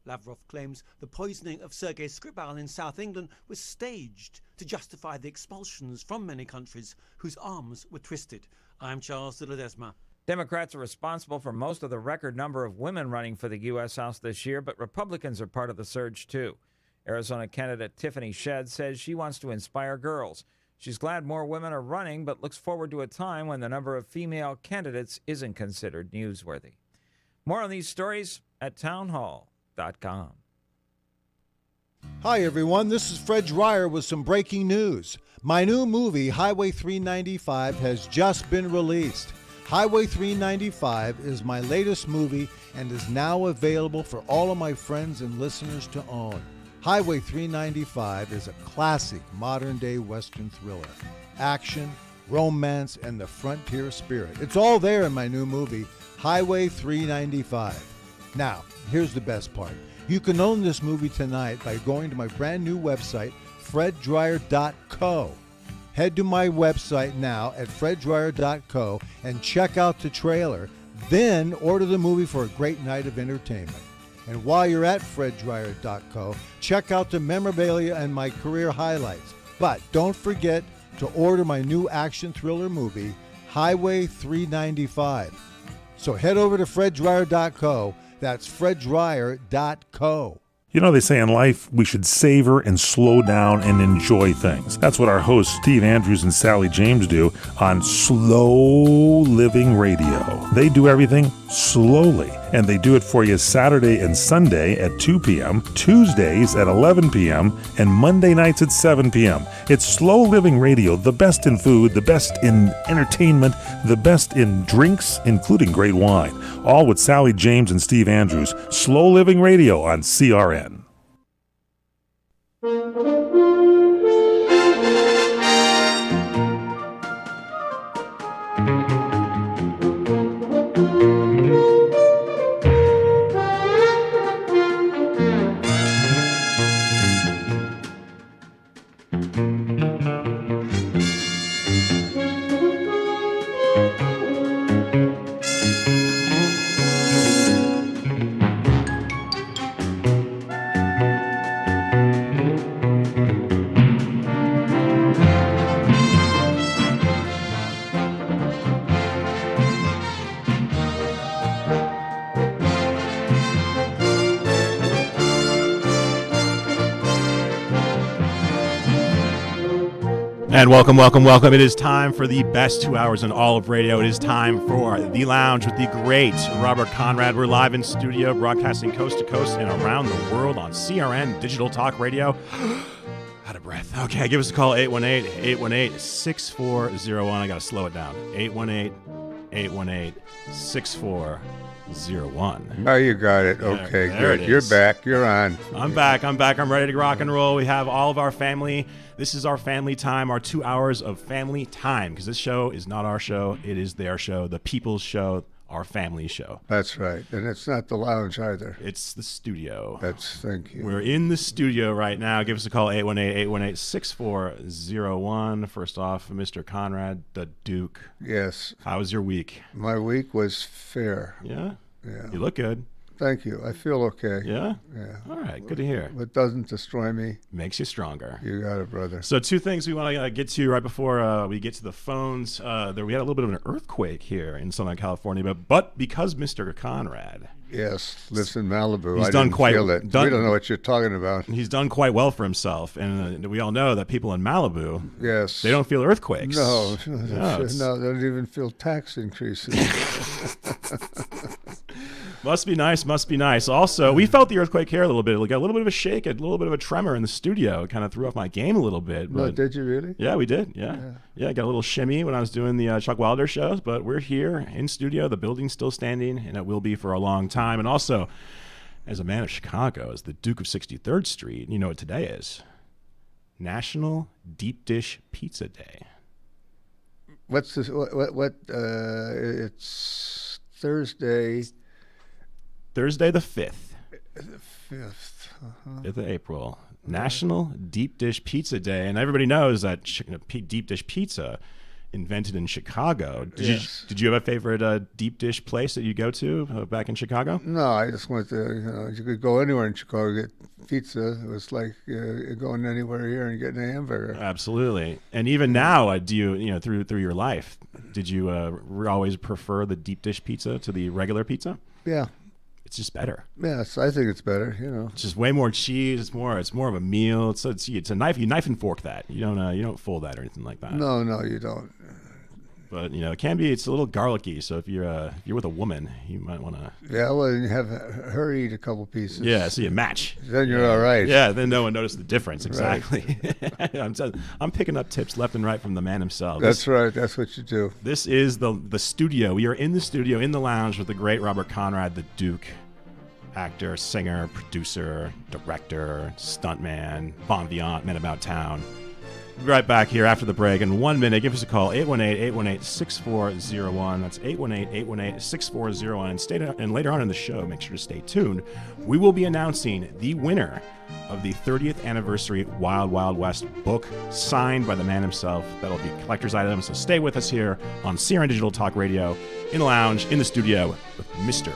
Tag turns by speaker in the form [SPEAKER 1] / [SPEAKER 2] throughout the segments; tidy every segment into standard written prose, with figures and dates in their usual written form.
[SPEAKER 1] Lavrov claims the poisoning of Sergei Skripal in South England was staged to justify the expulsions from many countries whose arms were twisted. I'm Charles de Ledesma.
[SPEAKER 2] Democrats are responsible for most of the record number of women running for the U.S. House this year, but Republicans are part of the surge, too. Arizona candidate Tiffany Shedd says she wants to inspire girls. She's glad more women are running, but looks forward to a time when the number of female candidates isn't considered newsworthy. More on these stories at townhall.com.
[SPEAKER 3] Hi, everyone. This is Fred Dreyer with some breaking news. My new movie, Highway 395, has just been released. Highway 395 is my latest movie and is now available for all of my friends and listeners to own. Highway 395 is a classic modern-day Western thriller. Action, romance, and the frontier spirit. It's all there in my new movie, Highway 395. Now, here's the best part. You can own this movie tonight by going to my brand new website, freddryer.co. Head to my website now at freddryer.co and check out the trailer. Then order the movie for a great night of entertainment. And while you're at freddryer.co, check out the memorabilia and my career highlights. But don't forget to order my new action thriller movie, Highway 395. So head over to freddryer.co. That's freddryer.co.
[SPEAKER 4] You know, they say in life we should savor and slow down and enjoy things. That's what our hosts Steve Andrews and Sally James do on Slow Living Radio. They do everything slowly, and they do it for you Saturday and Sunday at 2 p.m., Tuesdays at 11 p.m., and Monday nights at 7 p.m. It's Slow Living Radio, the best in food, the best in entertainment, the best in drinks, including great wine. All with Sally James and Steve Andrews. Slow Living Radio on CRN.
[SPEAKER 5] And welcome, welcome, welcome. It is time for the best 2 hours in all of radio. It is time for The Lounge with the great Robert Conrad. We're live in studio, broadcasting coast to coast and around the world on CRN Digital Talk Radio. Out of breath. Okay, give us a call, 818-818-6401. I got to slow it down. 818-818-6401.
[SPEAKER 6] Oh, you got it. Okay, good. You're back. You're on.
[SPEAKER 5] I'm back. I'm ready to rock and roll. We have all of our family. This is our family time, our 2 hours of family time, because this show is not our show. It is their show, the people's show, our family show.
[SPEAKER 6] That's right. And it's not the lounge either.
[SPEAKER 5] It's the studio.
[SPEAKER 6] Thank you.
[SPEAKER 5] We're in the studio right now. Give us a call, 818-818-6401. First off, Mr. Conrad, the Duke.
[SPEAKER 6] Yes.
[SPEAKER 5] How was your week?
[SPEAKER 6] My week was fair.
[SPEAKER 5] Yeah?
[SPEAKER 6] Yeah.
[SPEAKER 5] You look good.
[SPEAKER 6] Thank you. I feel okay.
[SPEAKER 5] Yeah?
[SPEAKER 6] Yeah.
[SPEAKER 5] All right. Good to hear.
[SPEAKER 6] What doesn't destroy me
[SPEAKER 5] makes you stronger.
[SPEAKER 6] You got it, brother.
[SPEAKER 5] So two things we want to get to right before we get to the phones. We had a little bit of an earthquake here in Southern California, but because Mr. Conrad...
[SPEAKER 6] Yes, lives in Malibu.
[SPEAKER 5] He's
[SPEAKER 6] I
[SPEAKER 5] done
[SPEAKER 6] didn't
[SPEAKER 5] quite,
[SPEAKER 6] feel it. We don't know what you're talking about.
[SPEAKER 5] He's done quite well for himself, and we all know that people in Malibu,
[SPEAKER 6] yes,
[SPEAKER 5] they don't feel earthquakes.
[SPEAKER 6] No, they don't even feel tax increases.
[SPEAKER 5] Must be nice. Also, we felt the earthquake here a little bit. We got a little bit of a shake, a little bit of a tremor in the studio. It kind of threw off my game a little bit. But
[SPEAKER 6] no, did you really?
[SPEAKER 5] Yeah, we did. Yeah, I got a little shimmy when I was doing the Chuck Wilder shows, but we're here in studio. The building's still standing, and it will be for a long time. And also, as a man of Chicago, as the Duke of 63rd Street, you know what today is? National Deep Dish Pizza Day.
[SPEAKER 6] What's this? What? It's Thursday.
[SPEAKER 5] Thursday the 5th.
[SPEAKER 6] The 5th.
[SPEAKER 5] 5th of April. National Deep Dish Pizza Day. And everybody knows that deep dish pizza invented in Chicago.
[SPEAKER 6] Yes.
[SPEAKER 5] Did you have a favorite deep dish place that you go to back in Chicago?
[SPEAKER 6] No, I just went to, you could go anywhere in Chicago to get pizza. It was like going anywhere here and getting a hamburger.
[SPEAKER 5] Absolutely. And even now, do you through your life, did you always prefer the deep dish pizza to the regular pizza?
[SPEAKER 6] Yeah.
[SPEAKER 5] It's just better.
[SPEAKER 6] Yes, I think it's better.
[SPEAKER 5] It's just way more cheese. It's more of a meal. It's a knife. You knife and fork that. You don't fold that or anything like that.
[SPEAKER 6] No, you don't.
[SPEAKER 5] But it can be. It's a little garlicky. So if you're with a woman, you might want to.
[SPEAKER 6] Yeah, well, you have her eat a couple pieces.
[SPEAKER 5] Yeah, so you match.
[SPEAKER 6] Then you're all right.
[SPEAKER 5] Yeah, then no one noticed the difference. Exactly.
[SPEAKER 6] Right.
[SPEAKER 5] I'm picking up tips left and right from the man himself.
[SPEAKER 6] That's right. That's what you do.
[SPEAKER 5] This is the studio. We are in the studio, in the lounge with the great Robert Conrad, the Duke. Actor, singer, producer, director, stuntman, bon vivant, man about town. We'll be right back here after the break. In 1 minute, give us a call, 818-818-6401. That's 818-818-6401. And later on in the show, make sure to stay tuned. We will be announcing the winner of the 30th anniversary Wild Wild West book, signed by the man himself. That'll be collector's items. So stay with us here on CRN Digital Talk Radio, in the lounge, in the studio, with Mr.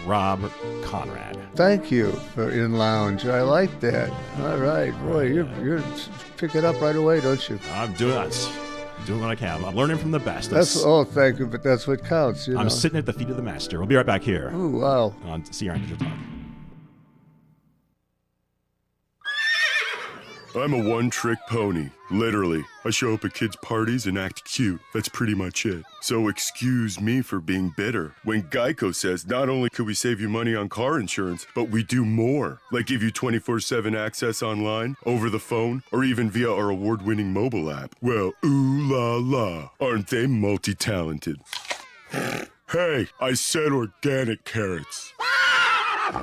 [SPEAKER 5] Robert Conrad.
[SPEAKER 6] Thank you for In Lounge. I like that. All right. Boy, you're pick it up right away, don't you?
[SPEAKER 5] I'm doing what I can. I'm learning from the best.
[SPEAKER 6] Thank you, but that's what counts.
[SPEAKER 5] I'm sitting at the feet of the master. We'll be right back here.
[SPEAKER 6] Ooh, wow.
[SPEAKER 5] On CRN Digital Talk.
[SPEAKER 7] I'm a one-trick pony. Literally. I show up at kids' parties and act cute. That's pretty much it. So excuse me for being bitter when Geico says not only could we save you money on car insurance, but we do more. Like give you 24/7 access online, over the phone, or even via our award-winning mobile app. Well, ooh la la. Aren't they multi-talented? Hey, I said organic carrots.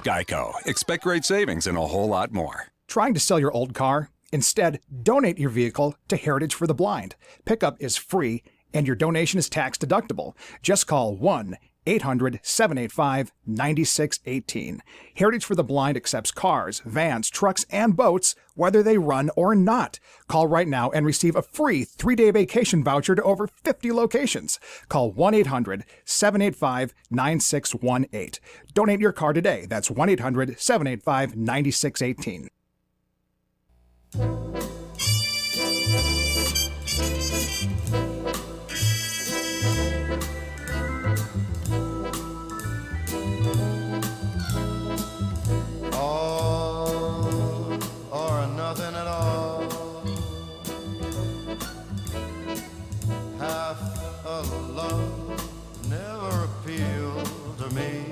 [SPEAKER 8] Geico. Expect great savings and a whole lot more.
[SPEAKER 9] Trying to sell your old car? Instead, donate your vehicle to Heritage for the Blind. Pickup is free, and your donation is tax deductible. Just call 1-800-785-9618. Heritage for the Blind accepts cars, vans, trucks, and boats, whether they run or not. Call right now and receive a free 3-day vacation voucher to over 50 locations. Call 1-800-785-9618. Donate your car today. That's 1-800-785-9618.
[SPEAKER 10] All or nothing at all. Half a love never appealed to me.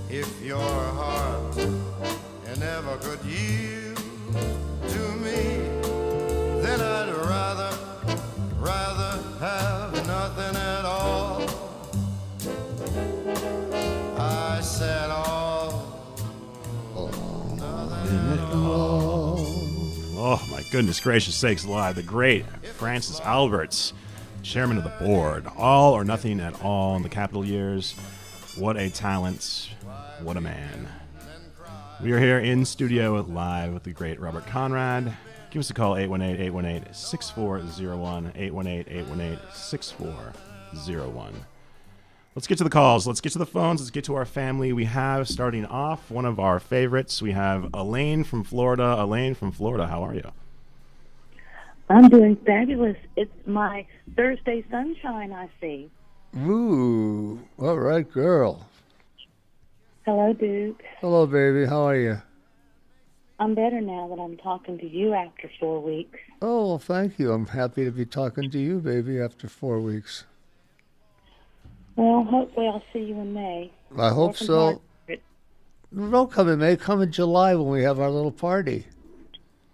[SPEAKER 10] If your heart never could yield to me, then I'd rather have nothing at all. I said nothing at all.
[SPEAKER 5] Oh my goodness gracious sakes alive. The great Francis Alberts, chairman of the board. All or nothing at all in the Capitol years. What a talent. What a man. We are here in studio live with the great Robert Conrad. Give us a call, 818-818-6401, 818-818-6401. Let's get to the calls. Let's get to the phones. Let's get to our family. We have, starting off, one of our favorites. We have Elaine from Florida. Elaine from Florida, how are you?
[SPEAKER 11] I'm doing fabulous. It's my Thursday sunshine, I see.
[SPEAKER 6] Ooh, all right, girl.
[SPEAKER 11] Hello, Duke.
[SPEAKER 6] Hello, baby. How are you?
[SPEAKER 11] I'm better now that I'm talking to you after 4 weeks.
[SPEAKER 6] Oh, well, thank you. I'm happy to be talking to you, baby, after 4 weeks.
[SPEAKER 11] Well, hopefully I'll see you in May.
[SPEAKER 6] I hope so. Don't come in May. Come in July when we have our little party.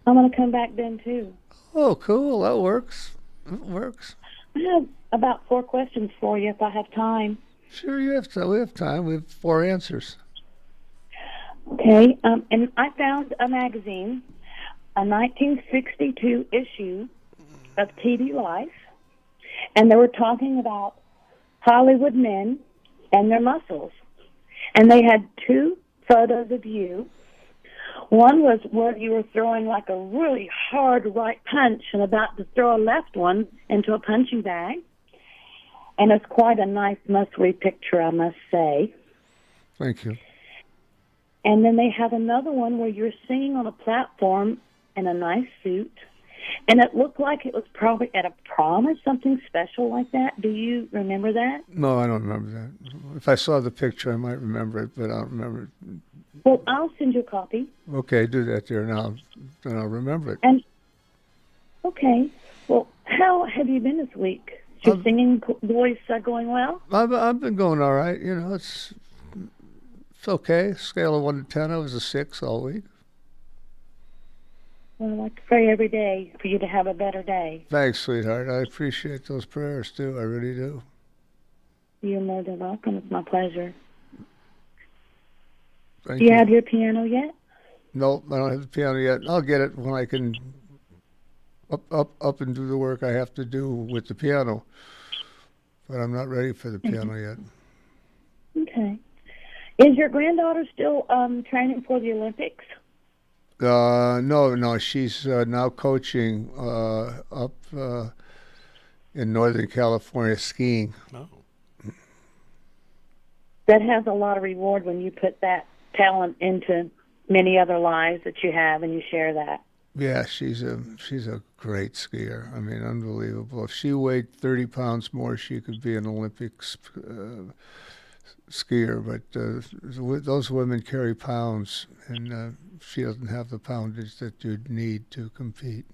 [SPEAKER 11] I'm going to come back then, too.
[SPEAKER 6] Oh, cool. That works. It works.
[SPEAKER 11] I have about 4 questions for you if I have time.
[SPEAKER 6] Sure, you have time. We have time. We have 4 answers.
[SPEAKER 11] Okay, and I found a magazine, a 1962 issue of TV Life, and they were talking about Hollywood men and their muscles. And they had 2 photos of you. One was where you were throwing like a really hard right punch and about to throw a left one into a punching bag. And it's quite a nice must-read picture, I must say.
[SPEAKER 6] Thank you.
[SPEAKER 11] And then they have another one where you're singing on a platform in a nice suit. And it looked like it was probably at a prom or something special like that. Do you remember that?
[SPEAKER 6] No, I don't remember that. If I saw the picture, I might remember it, but I don't remember it.
[SPEAKER 11] Well, I'll send you a copy.
[SPEAKER 6] Okay, do that there, and then I'll remember it.
[SPEAKER 11] And okay. Well, how have you been this week? Is your singing voice going well?
[SPEAKER 6] I've been going all right. You know, it's okay. Scale of 1 to 10, I was a 6 all week.
[SPEAKER 11] Well, I like to pray every day for you to have a better day.
[SPEAKER 6] Thanks, sweetheart. I appreciate those prayers, too. I really do.
[SPEAKER 11] You're more than welcome. It's my pleasure.
[SPEAKER 6] Thank
[SPEAKER 11] Do you have your piano yet?
[SPEAKER 6] Nope, I don't have the piano yet. I'll get it when I can up and do the work I have to do with the piano. But I'm not ready for the piano yet.
[SPEAKER 11] Okay. Is your granddaughter still training for the Olympics?
[SPEAKER 6] No, she's now coaching up in Northern California skiing.
[SPEAKER 5] Oh.
[SPEAKER 11] That has a lot of reward when you put that talent into many other lives that you have and you share that.
[SPEAKER 6] Yeah, she's a great skier. I mean, unbelievable. If she weighed 30 pounds more, she could be an Olympics skier. But those women carry pounds, and she doesn't have the poundage that you'd need to compete.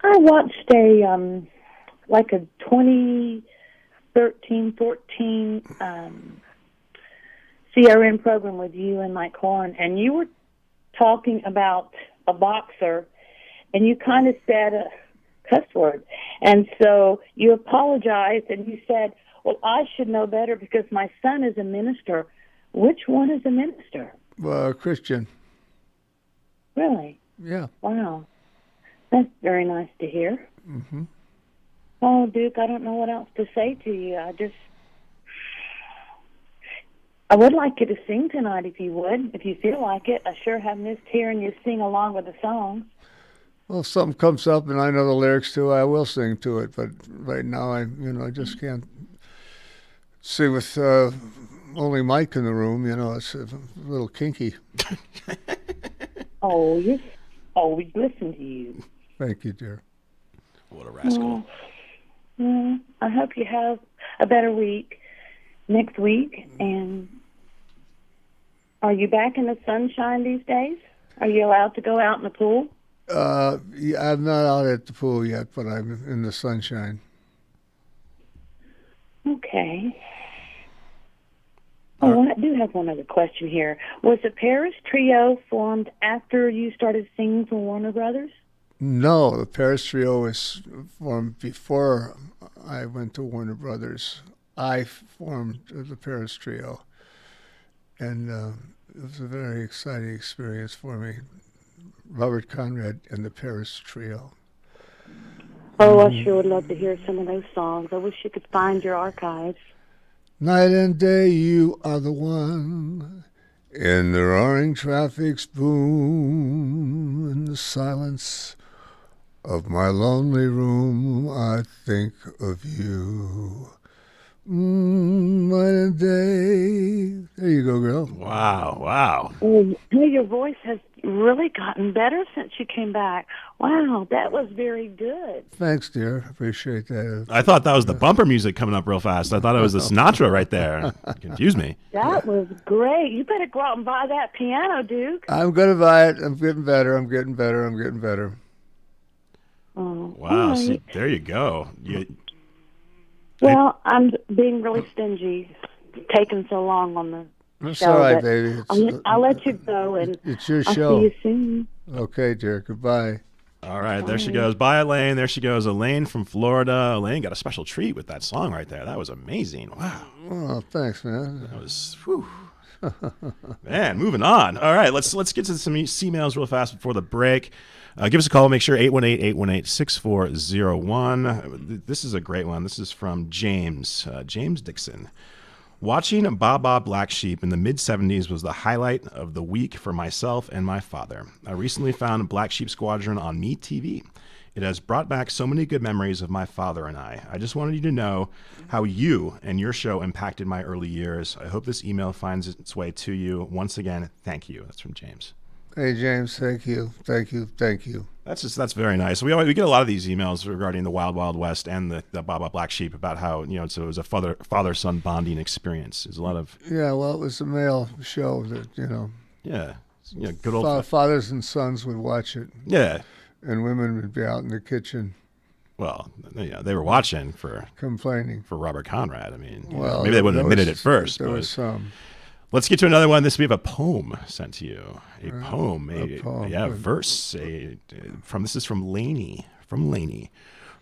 [SPEAKER 11] I watched a 2013-14 CRM program with you and Mike Horn, and you were talking about a boxer, and you kind of said a cuss word. And so you apologized, and you said, well, I should know better because my son is a minister. Which one is a minister?
[SPEAKER 6] Christian.
[SPEAKER 11] Really?
[SPEAKER 6] Yeah.
[SPEAKER 11] Wow. That's very nice to hear.
[SPEAKER 6] Mm-hmm.
[SPEAKER 11] Oh, Duke, I don't know what else to say to you. I would like you to sing tonight if you would, if you feel like it. I sure have missed hearing you sing along with the songs.
[SPEAKER 6] Well, if something comes up and I know the lyrics to it, I will sing to it. But right now, I just can't sing with only Mike in the room. You know, it's a little kinky.
[SPEAKER 11] Oh, yes. Always listen to you.
[SPEAKER 6] Thank you, dear.
[SPEAKER 5] What a rascal.
[SPEAKER 11] I hope you have a better week next week. And are you back in the sunshine these days? Are you allowed to go out in the pool?
[SPEAKER 6] Yeah, I'm not out at the pool yet, but I'm in the sunshine.
[SPEAKER 11] Okay. Oh, I do have one other question here. Was the Paris Trio formed after you started singing for Warner Brothers?
[SPEAKER 6] No, the Paris Trio was formed before I went to Warner Brothers. I formed the Paris Trio, and it was a very exciting experience for me. Robert Conrad and the Paris Trio.
[SPEAKER 11] Oh, I sure would love to hear some of those songs. I wish you could find your archives.
[SPEAKER 6] Night and day, you are the one. In the roaring traffic's boom, in the silence of my lonely room, I think of you. Night and day. There you go, girl.
[SPEAKER 5] Wow.
[SPEAKER 11] Oh, your voice has really gotten better since you came back. Wow, that was very good.
[SPEAKER 6] Thanks, dear. Appreciate that.
[SPEAKER 5] I thought that was the bumper music coming up real fast. I thought it was the Sinatra right there. Confused me.
[SPEAKER 11] That was great. You better go out and buy that piano, Duke.
[SPEAKER 6] I'm going to buy it. I'm getting better.
[SPEAKER 11] Oh,
[SPEAKER 5] Wow.
[SPEAKER 11] right.
[SPEAKER 5] See, there you go.
[SPEAKER 11] Well, I'm being really stingy, taking so long on the
[SPEAKER 6] That's
[SPEAKER 11] show.
[SPEAKER 6] all right, baby.
[SPEAKER 11] I'll let you go, and
[SPEAKER 6] it's your
[SPEAKER 11] I'll
[SPEAKER 6] show.
[SPEAKER 11] see you soon.
[SPEAKER 6] Okay, dear. Goodbye.
[SPEAKER 5] All right, there she goes. Bye, Elaine. There she goes. Elaine from Florida. Elaine got a special treat with that song right there. That was amazing. Wow.
[SPEAKER 6] Oh, thanks, man.
[SPEAKER 5] That was, whew. Man, moving on. All right, let's get to some emails real fast before the break. Give us a call. Make sure 818-818-6401. This is a great one. This is from James. James Dixon. Watching Baba Black Sheep in the mid-'70s was the highlight of the week for myself and my father. I recently found Black Sheep Squadron on MeTV. It has brought back so many good memories of my father and I. I just wanted you to know how you and your show impacted my early years. I hope this email finds its way to you. Once again, thank you. That's from James.
[SPEAKER 6] Hey, James, thank you.
[SPEAKER 5] That's very nice. We get a lot of these emails regarding the Wild Wild West and the Baba Black Sheep about how, so it was a father-son bonding experience. There's a lot of...
[SPEAKER 6] Yeah, well, it was a male show that,
[SPEAKER 5] Yeah, good old...
[SPEAKER 6] Fathers and sons would watch it.
[SPEAKER 5] Yeah.
[SPEAKER 6] And women would be out in the kitchen.
[SPEAKER 5] Well, they were watching
[SPEAKER 6] complaining
[SPEAKER 5] for Robert Conrad. I mean,
[SPEAKER 6] well,
[SPEAKER 5] maybe they wouldn't admit it at first.
[SPEAKER 6] There was some.
[SPEAKER 5] Let's get to another one. We have a poem sent to you. A poem.
[SPEAKER 6] Yeah,
[SPEAKER 5] verse. This is from Laney.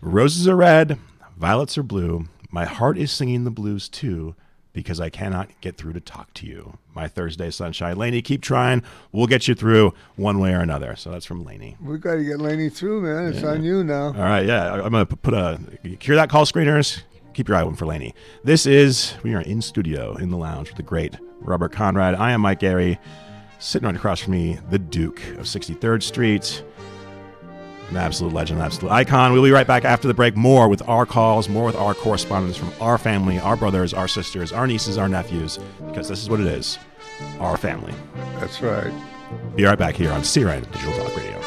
[SPEAKER 5] Roses are red, violets are blue. My heart is singing the blues too, because I cannot get through to talk to you. My Thursday sunshine. Laney, keep trying. We'll get you through one way or another. So that's from Laney.
[SPEAKER 6] We got to get Laney through, man. It's on you now.
[SPEAKER 5] All right, yeah. I'm going to hear that call, screeners. Keep your eye open for Laney. We are in studio, in the lounge with the great Robert Conrad. I am Mike Gary. Sitting right across from me, the Duke of 63rd Street. An absolute legend, an absolute icon. We'll be right back after the break. More with our calls, more with our correspondence from our family, our brothers, our sisters, our nieces, our nephews, because this is what it is, our family.
[SPEAKER 6] That's right.
[SPEAKER 5] Be right back here on CRN Digital Talk Radio.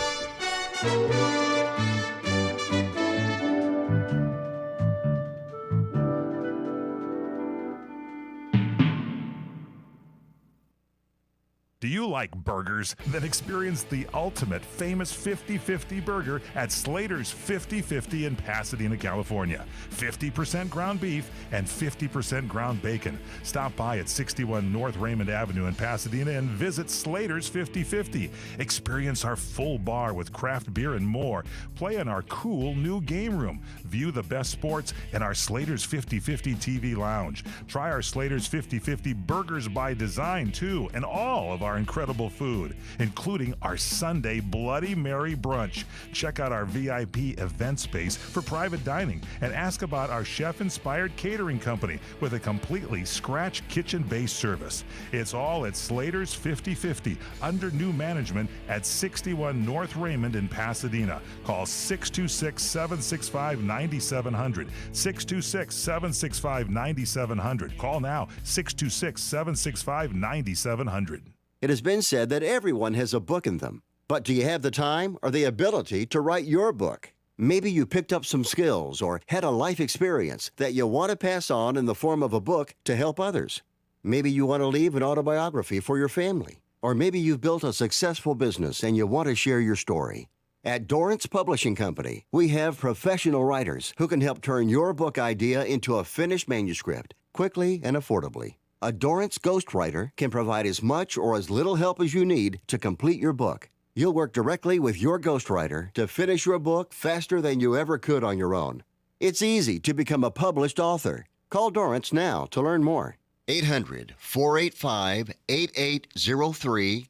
[SPEAKER 4] Do you like burgers? Then experience the ultimate famous 50-50 burger at Slater's 50-50 in Pasadena, California. 50% ground beef and 50% ground bacon. Stop by at 61 North Raymond Avenue in Pasadena and visit Slater's 50-50. Experience our full bar with craft beer and more. Play in our cool new game room. View the best sports in our Slater's 50-50 TV lounge. Try our Slater's 50-50 burgers by design too, and all of our incredible food, including our Sunday Bloody Mary brunch. Check out our VIP event space for private dining and ask about our chef-inspired catering company with a completely scratch kitchen-based service. It's all at Slater's 50-50 under new management at 61 North Raymond in Pasadena. Call 626-765-9700. 626-765-9700. Call now, 626-765-9700.
[SPEAKER 12] It has been said that everyone has a book in them. But do you have the time or the ability to write your book? Maybe you picked up some skills or had a life experience that you want to pass on in the form of a book to help others. Maybe you want to leave an autobiography for your family. Or maybe you've built a successful business and you want to share your story. At Dorrance Publishing Company, we have professional writers who can help turn your book idea into a finished manuscript quickly and affordably. A Dorrance ghostwriter can provide as much or as little help as you need to complete your book. You'll work directly with your ghostwriter to finish your book faster than you ever could on your own. It's easy to become a published author. Call Dorrance now to learn more. 800-485-8803.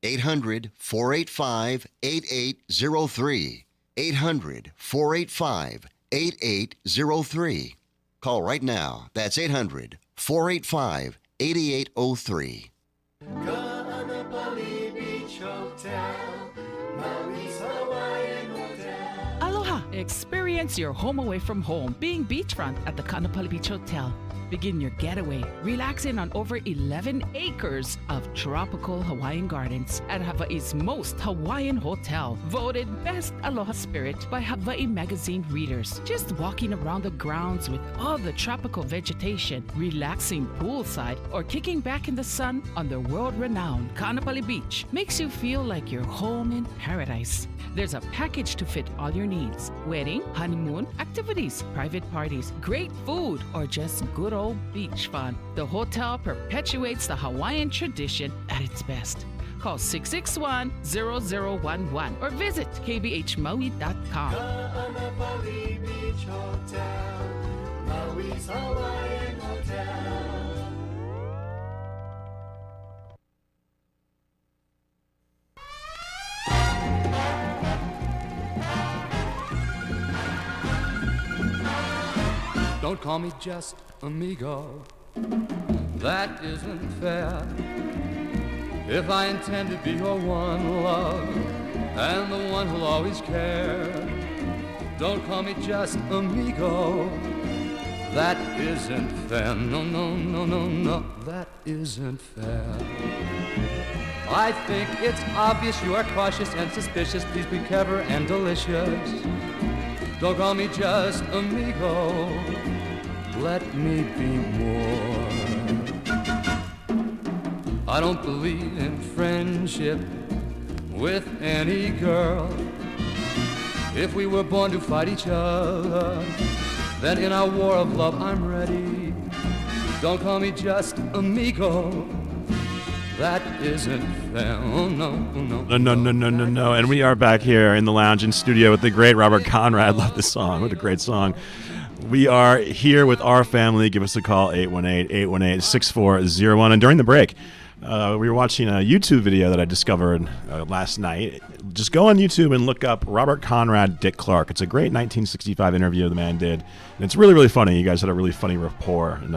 [SPEAKER 12] 800-485-8803. 800-485-8803. Call right now. That's 800-485-8803.
[SPEAKER 13] Aloha! Experience your home away from home being beachfront at the Kaanapali Beach Hotel. Begin your getaway relaxing on over 11 acres of tropical Hawaiian gardens at Hawaii's most Hawaiian hotel, voted Best Aloha Spirit by Hawaii Magazine readers. Just walking around the grounds with all the tropical vegetation, relaxing poolside, or kicking back in the sun on the world-renowned Kaanapali Beach makes you feel like you're home in paradise. There's a package to fit all your needs: wedding, honeymoon, activities, private parties, great food, or just good old beach fun. The hotel perpetuates the Hawaiian tradition at its best. Call 661-0011 or visit kbhmaui.com.
[SPEAKER 10] Kaanapali Beach Hotel, Maui's Hawaiian Hotel.
[SPEAKER 14] Don't call me just amigo.
[SPEAKER 10] that isn't fair. If I intend to be your one love and the one who'll always care, don't call me just amigo. That isn't fair. No, no, no, no, no. That isn't fair. I think it's obvious you are cautious and suspicious. Please be clever and delicious. Don't call me just amigo. Let me be more. I don't believe in friendship with any girl. If we were born to fight each other, then in our war of love I'm ready. Don't call me just amigo. That isn't fair. Oh, no, no.
[SPEAKER 5] No. And we are back here in the lounge in studio with the great Robert Conrad. Love this song. What a great song. We are here with our family. Give us a call, 818-818-6401. And during the break, we were watching a YouTube video that I discovered last night. Just go on YouTube and look up Robert Conrad, Dick Clark. It's a great 1965 interview the man did. And it's really, really funny. You guys had a really funny rapport. And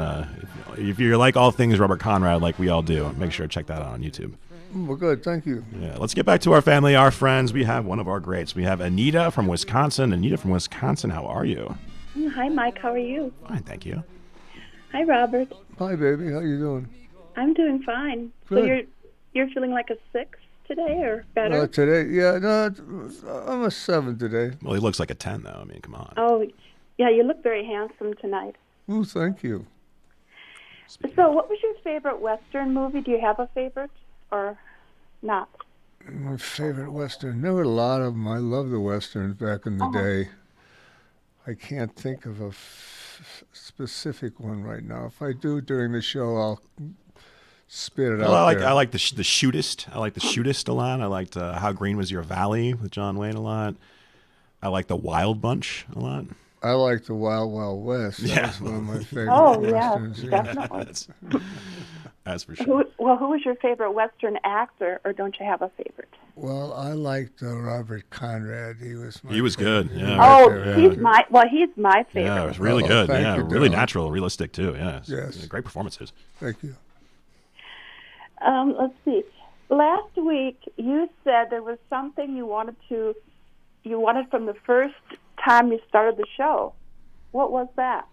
[SPEAKER 5] if you're like all things Robert Conrad, like we all do, make sure to check that out on YouTube.
[SPEAKER 6] Well, good. Thank you.
[SPEAKER 5] Yeah, let's get back to our family, our friends. We have one of our greats. We have Anita from Wisconsin. Anita from Wisconsin, how are you?
[SPEAKER 14] Hi, Mike. How are you?
[SPEAKER 5] Fine, thank you.
[SPEAKER 14] Hi, Robert.
[SPEAKER 6] Hi, baby. How you doing?
[SPEAKER 14] I'm doing fine.
[SPEAKER 6] Good.
[SPEAKER 14] So you're feeling like a 6 today, or better?
[SPEAKER 6] Today, yeah. No, I'm a 7 today.
[SPEAKER 5] Well, he looks like a 10, though. I mean, come on.
[SPEAKER 14] Oh, yeah. You look very handsome tonight.
[SPEAKER 6] Oh, thank you.
[SPEAKER 14] So, what was your favorite Western movie? Do you have a favorite, or not?
[SPEAKER 6] My favorite Western. There were a lot of them. I loved the Westerns back in the day. I can't think of a specific one right now. If I do during the show, I'll spit it out there.
[SPEAKER 5] I like the Shootist. I like the Shootist a lot. I liked How Green Was Your Valley with John Wayne a lot. I like the Wild Bunch a lot.
[SPEAKER 6] I like the Wild Wild West. That was one of my favorite Westerns.
[SPEAKER 14] Definitely.
[SPEAKER 5] That's for sure.
[SPEAKER 14] Who was your favorite Western actor, or don't you have a favorite?
[SPEAKER 6] Well, I liked Robert Conrad. He was
[SPEAKER 5] good. Yeah.
[SPEAKER 14] He's my favorite.
[SPEAKER 5] Yeah, it was really good. Yeah,
[SPEAKER 6] you,
[SPEAKER 5] really
[SPEAKER 6] Dylan.
[SPEAKER 5] natural, realistic too. Yeah.
[SPEAKER 6] Yes.
[SPEAKER 5] Great performances.
[SPEAKER 6] Thank you.
[SPEAKER 14] Let's see. Last week you said there was something you wanted from the first time you started the show. What was that?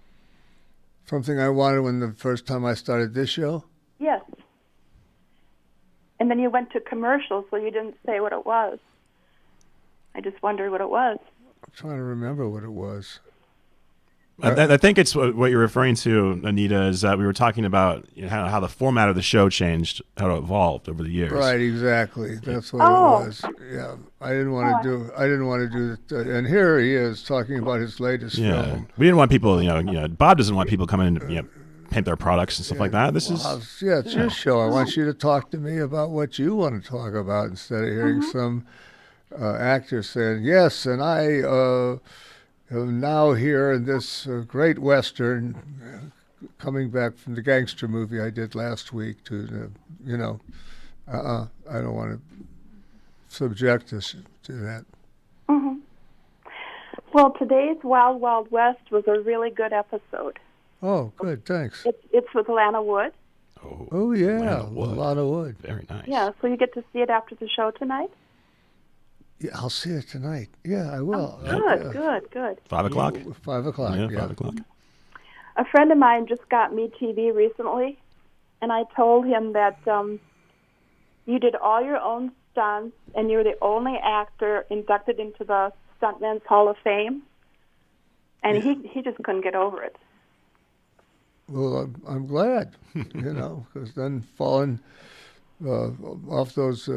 [SPEAKER 6] Something I wanted when the first time I started this show?
[SPEAKER 14] Yes. And then you went to commercials, so you didn't say what it was. I just wondered what it was.
[SPEAKER 6] I'm trying to remember what it was.
[SPEAKER 5] I think it's what you're referring to, Anita, is that we were talking about how the format of the show changed, how it evolved over the years.
[SPEAKER 6] Right, exactly. That's what it was. Yeah, I didn't want to do it. And here he is talking about his latest film.
[SPEAKER 5] We didn't want people, Bob doesn't want people coming in, paint their products and stuff like that. It's
[SPEAKER 6] your show. I want you to talk to me about what you want to talk about instead of hearing some actor saying, yes, and I am now here in this great Western, coming back from the gangster movie I did last week to, I don't want to subject us to that.
[SPEAKER 14] Mm-hmm. Well, today's Wild Wild West was a really good episode.
[SPEAKER 6] Oh, good, thanks.
[SPEAKER 14] It's with Lana Wood.
[SPEAKER 6] Oh yeah, Lana Wood.
[SPEAKER 5] Very nice.
[SPEAKER 14] Yeah, so you get to see it after the show tonight?
[SPEAKER 6] Yeah, I'll see it tonight. Yeah, I will.
[SPEAKER 14] Oh, good.
[SPEAKER 5] 5 o'clock?
[SPEAKER 6] 5 o'clock,
[SPEAKER 5] yeah. 5 o'clock.
[SPEAKER 14] A friend of mine just got me TV recently, and I told him that you did all your own stunts, and you're the only actor inducted into the Stuntmen's Hall of Fame, and he just couldn't get over it.
[SPEAKER 6] Well, I'm glad, because then falling off those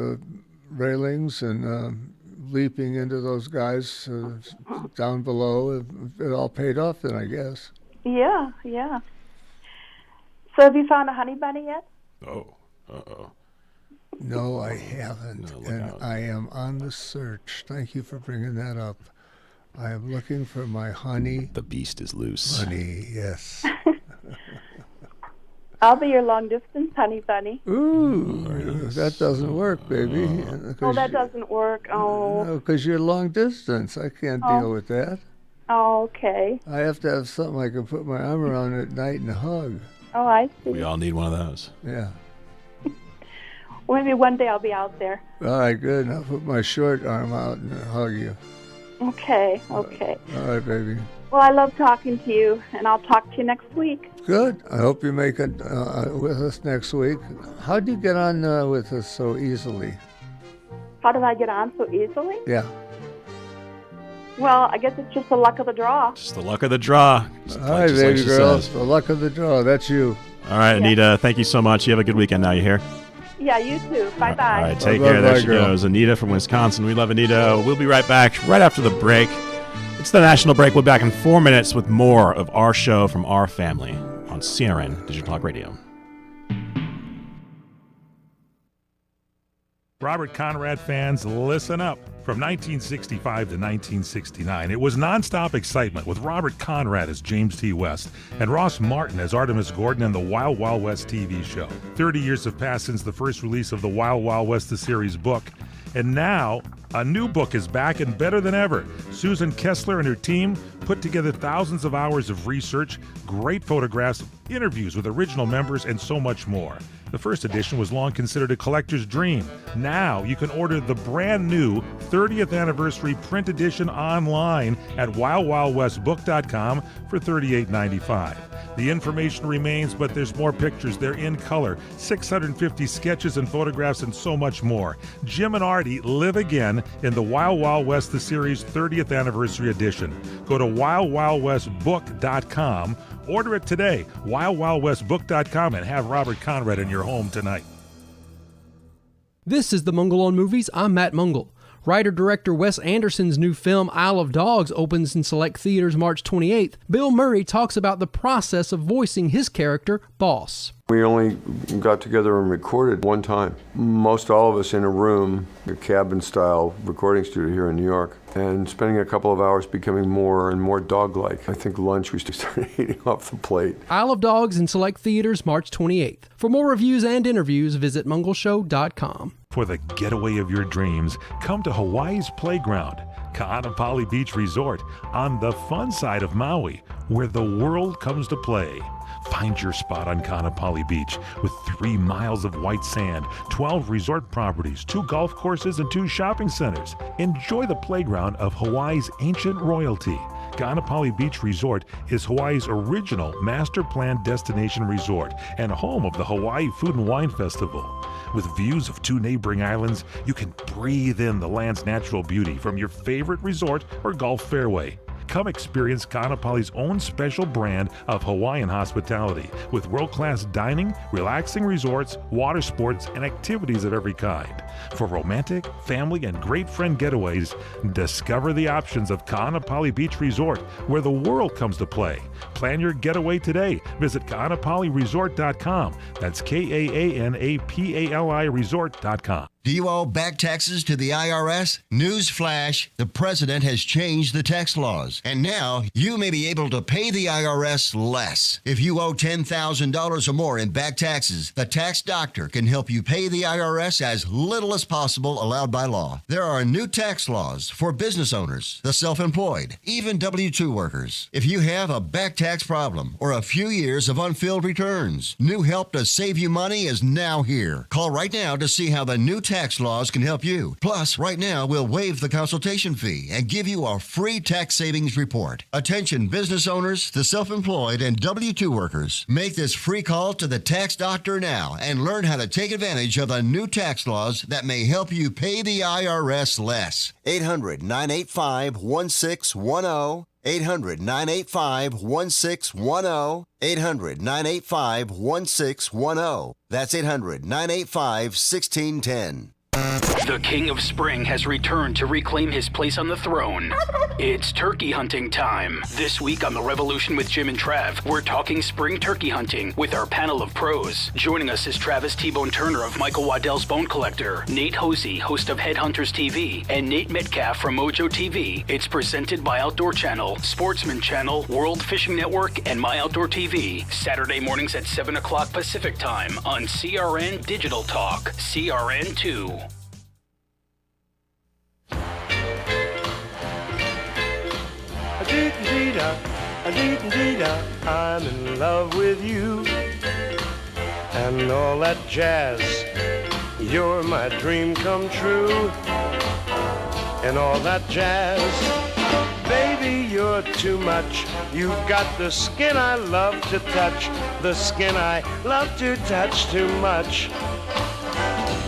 [SPEAKER 6] railings and leaping into those guys down below, it all paid off then, I guess.
[SPEAKER 14] Yeah. So have you found a honey bunny yet?
[SPEAKER 5] Oh, uh-oh.
[SPEAKER 6] No, I haven't, I am on the search. Thank you for bringing that up. I am looking for my honey.
[SPEAKER 5] The beast is loose.
[SPEAKER 6] Honey, yes.
[SPEAKER 14] I'll be your long-distance honey bunny.
[SPEAKER 6] Ooh, that doesn't work, baby.
[SPEAKER 14] That doesn't work. Oh.
[SPEAKER 6] No, because you're long distance. I can't deal with that.
[SPEAKER 14] Oh, okay.
[SPEAKER 6] I have to have something I can put my arm around at night and hug.
[SPEAKER 14] Oh, I see.
[SPEAKER 5] We all need one of those.
[SPEAKER 6] Yeah.
[SPEAKER 14] Well, maybe one day I'll be out there.
[SPEAKER 6] All right, good. I'll put my short arm out and hug you.
[SPEAKER 14] Okay.
[SPEAKER 6] All right, baby.
[SPEAKER 14] Well, I love talking to you, and I'll talk to you next week.
[SPEAKER 6] Good. I hope you make it with us next week. How'd you get on with us so easily?
[SPEAKER 14] How did I get on so easily?
[SPEAKER 6] Yeah.
[SPEAKER 14] Well, I guess it's just the luck of the draw.
[SPEAKER 5] Just the luck of the draw.
[SPEAKER 6] All right, baby girl. The luck of the draw. That's you.
[SPEAKER 5] All right, Anita, thank you so much. You have a good weekend now, you hear?
[SPEAKER 14] Yeah, you too. Bye-bye.
[SPEAKER 5] All right, take care. There she goes. Anita from Wisconsin. We love Anita. We'll be right back right after the break. It's the national break. We'll be back in 4 minutes with more of our show from our family on CRN Digital Talk Radio.
[SPEAKER 4] Robert Conrad fans, listen up. From 1965 to 1969, it was nonstop excitement with Robert Conrad as James T. West and Ross Martin as Artemis Gordon in the Wild Wild West TV show. 30 years have passed since the first release of the Wild Wild West, the series book. And now, a new book is back and better than ever. Susan Kessler and her team put together thousands of hours of research, great photographs, interviews with original members, and so much more. The first edition was long considered a collector's dream. Now you can order the brand new 30th anniversary print edition online at wildwildwestbook.com for $38.95. The information remains, but there's more pictures. They're in color, 650 sketches and photographs, and so much more. Jim and Artie live again in the Wild Wild West, the series 30th anniversary edition. Go to wildwildwestbook.com. Order it today, wildwildwestbook.com, and have Robert Conrad in your home tonight.
[SPEAKER 15] This is the Mungle on Movies. I'm Matt Mungle. Writer-director Wes Anderson's new film Isle of Dogs opens in select theaters March 28th. Bill Murray talks about the process of voicing his character, Boss.
[SPEAKER 16] We only got together and recorded one time. Most all of us in a room, a cabin-style recording studio here in New York, and spending a couple of hours becoming more and more dog-like. I think lunch we started eating off the plate.
[SPEAKER 15] Isle of Dogs in select theaters March 28th. For more reviews and interviews, visit mungleshow.com.
[SPEAKER 4] For the getaway of your dreams, come to Hawaii's Playground, Ka'anapali Beach Resort, on the fun side of Maui, where the world comes to play. Find your spot on Ka'anapali Beach with 3 miles of white sand, 12 resort properties, 2 golf courses, and 2 shopping centers. Enjoy the playground of Hawaii's ancient royalty. Ka'anapali Beach Resort is Hawaii's original master-planned destination resort and home of the Hawaii Food and Wine Festival. With views of 2 neighboring islands, you can breathe in the land's natural beauty from your favorite resort or golf fairway. Come experience Ka'anapali's own special brand of Hawaiian hospitality with world-class dining, relaxing resorts, water sports, and activities of every kind. For romantic, family, and great friend getaways, discover the options of Ka'anapali Beach Resort, where the world comes to play. Plan your getaway today. Visit Ka'anapaliResort.com. That's KAANAPALI Resort.com.
[SPEAKER 12] Do you owe back taxes to the IRS? News flash, the president has changed the tax laws, and now you may be able to pay the IRS less. If you owe $10,000 or more in back taxes, the tax doctor can help you pay the IRS as little as possible allowed by law. There are new tax laws for business owners, the self-employed, even W-2 workers. If you have a back tax problem or a few years of unfilled returns, new help to save you money is now here. Call right now to see how the new tax laws can help you. Plus, right now, we'll waive the consultation fee and give you a free tax savings report. Attention business owners, the self-employed, and W-2 workers. Make this free call to the tax doctor now and learn how to take advantage of the new tax laws that may help you pay the IRS less. 800-985-1610. 800-985-1610. 800-985-1610. That's 800-985-1610.
[SPEAKER 17] The King of Spring has returned to reclaim his place on the throne. It's turkey hunting time. This week on The Revolution with Jim and Trav, we're talking spring turkey hunting with our panel of pros. Joining us is Travis T-Bone Turner of Michael Waddell's Bone Collector, Nate Hosey, host of Headhunters TV, and Nate Metcalf from Mojo TV. It's presented by Outdoor Channel, Sportsman Channel, World Fishing Network, and My Outdoor TV. Saturday mornings at 7 o'clock Pacific Time on CRN Digital Talk, CRN2.
[SPEAKER 18] I'm in love with you. and all that jazz. You're my dream come true, and all that jazz. Baby, you're too much. You've got the skin I love to touch, the skin I love to touch too much,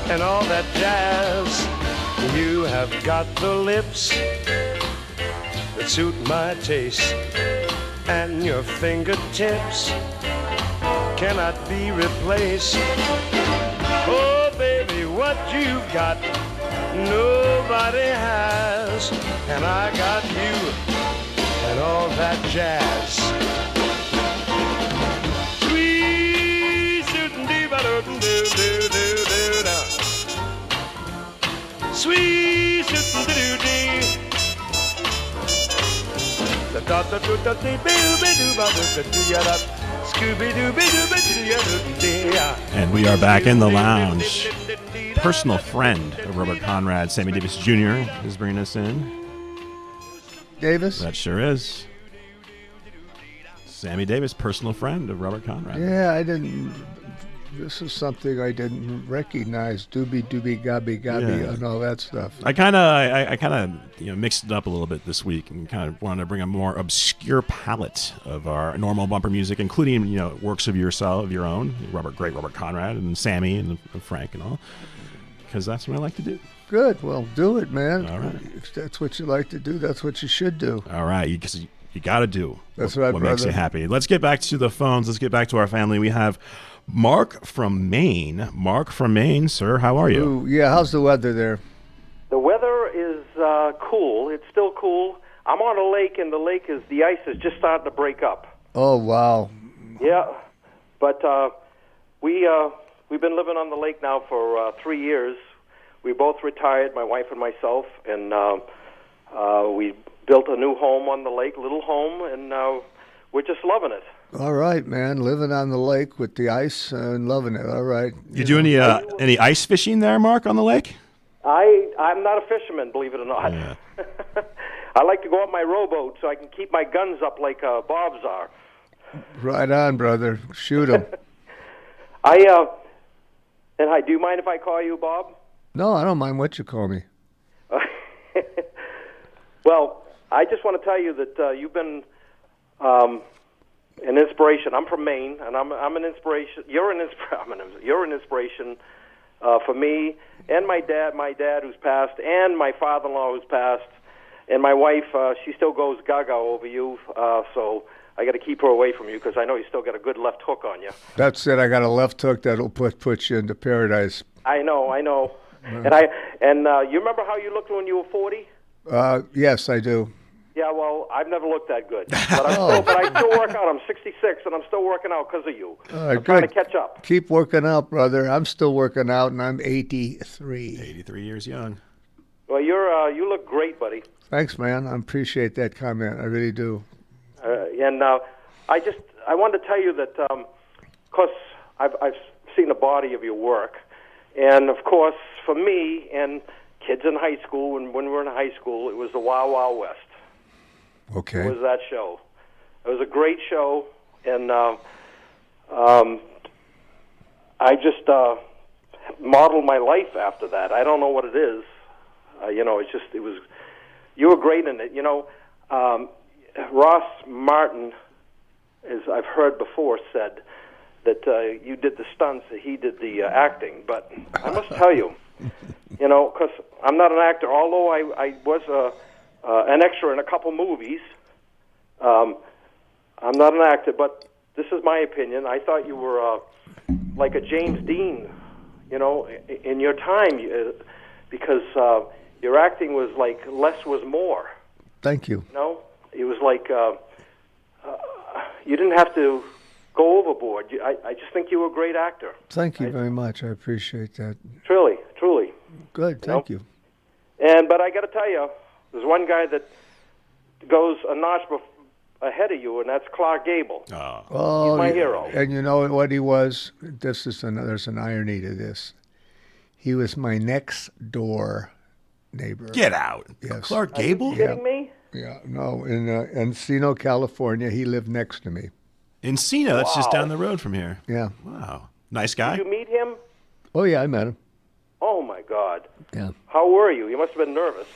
[SPEAKER 18] and all that jazz. You have got the lips that suit my taste, and your fingertips cannot be replaced. Oh, baby, what you got, nobody has, and I got you, and all that jazz. Sweet doo-doo-doo-doo-doo-doo-doo. Sweet doo-doo-doo-doo.
[SPEAKER 5] And we are back in the lounge. Personal friend of Robert Conrad, Sammy Davis Jr. is bringing us in.
[SPEAKER 6] Davis?
[SPEAKER 5] That sure is. Sammy Davis, personal friend of Robert Conrad.
[SPEAKER 6] Yeah, I didn't. This is something I didn't recognize. Doobie doobie gobby gobby and all that stuff.
[SPEAKER 5] I kind of mixed it up a little bit this week and kind of wanted to bring a more obscure palette of our normal bumper music, including works of your own, Robert Conrad and Sammy and Frank and all, because that's what I like to do.
[SPEAKER 6] Good. Well, do it, man.
[SPEAKER 5] All right.
[SPEAKER 6] If that's what you like to do, that's what you should do.
[SPEAKER 5] All right, because you got to do.
[SPEAKER 6] That's right,
[SPEAKER 5] what
[SPEAKER 6] brother.
[SPEAKER 5] makes you happy. Let's get back to the phones. Let's get back to our family. We have Mark from Maine. Mark from Maine, sir, how are you?
[SPEAKER 6] Ooh, yeah, how's the weather there?
[SPEAKER 19] The weather is cool. It's still cool. I'm on a lake, and the ice is just starting to break up.
[SPEAKER 6] Oh, wow.
[SPEAKER 19] Yeah, but we've been living on the lake now for 3 years. We both retired, my wife and myself, and we built a new home on the lake, little home, and we're just loving it.
[SPEAKER 6] All right, man. Living on the lake with the ice and loving it. All right.
[SPEAKER 5] You do any ice fishing there, Mark, on the lake?
[SPEAKER 19] I'm not a fisherman, believe it or not.
[SPEAKER 5] Yeah.
[SPEAKER 19] I like to go up my rowboat so I can keep my guns up like Bob's are.
[SPEAKER 6] Right on, brother. Shoot 'em.
[SPEAKER 19] And hi, do you mind if I call you Bob?
[SPEAKER 6] No, I don't mind what you call me.
[SPEAKER 19] Well, I just want to tell you that you've been an inspiration. I'm from Maine, and I'm an inspiration. You're an inspiration for me and my dad who's passed, and my father-in-law who's passed, and my wife. She still goes gaga over you, so I got to keep her away from you because I know you still got a good left hook on you.
[SPEAKER 6] That's it. I got a left hook that'll put you into paradise.
[SPEAKER 19] I know. And you remember how you looked when you were 40?
[SPEAKER 6] Yes, I do.
[SPEAKER 19] Yeah, well, I've never looked that good. But I still work out. I'm 66, and I'm still working out because of you. I'm trying to catch up.
[SPEAKER 6] Keep working out, brother. I'm still working out, and I'm 83.
[SPEAKER 5] 83 years young.
[SPEAKER 19] Well, you look great, buddy.
[SPEAKER 6] Thanks, man. I appreciate that comment. I really do.
[SPEAKER 19] I wanted to tell you that, because I've seen the body of your work, and of course, for me and kids in high school, and when we were in high school, it was the Wild Wild West.
[SPEAKER 6] Okay.
[SPEAKER 19] It was that show. It was a great show, and I just modeled my life after that. I don't know what it is. You were great in it. Ross Martin, as I've heard before, said that you did the stunts, that he did the acting. But I must tell you, because I'm not an actor, although I was an extra in a couple movies. I'm not an actor, but this is my opinion. I thought you were like a James Dean, in your time, because your acting was like less was more.
[SPEAKER 6] Thank you.
[SPEAKER 19] It was like you didn't have to go overboard. I just think you were a great actor.
[SPEAKER 6] Thank you very much. I appreciate that.
[SPEAKER 19] Truly.
[SPEAKER 6] Good. Thank you.
[SPEAKER 19] But I got to tell you, there's one guy that goes a notch ahead of you, and that's Clark Gable.
[SPEAKER 6] Oh,
[SPEAKER 19] he's my hero.
[SPEAKER 6] And you know what he was? There's an irony to this. He was my next door neighbor.
[SPEAKER 5] Get out.
[SPEAKER 6] Yes.
[SPEAKER 5] Clark Gable?
[SPEAKER 19] Are you kidding me?
[SPEAKER 6] Yeah, no, in Encino, California. He lived next to me.
[SPEAKER 5] Encino, that's just down the road from here.
[SPEAKER 6] Yeah.
[SPEAKER 5] Wow. Nice guy.
[SPEAKER 19] Did you meet him?
[SPEAKER 6] Oh, yeah, I met him.
[SPEAKER 19] Oh, my God.
[SPEAKER 6] Yeah.
[SPEAKER 19] How were you? You must have been nervous.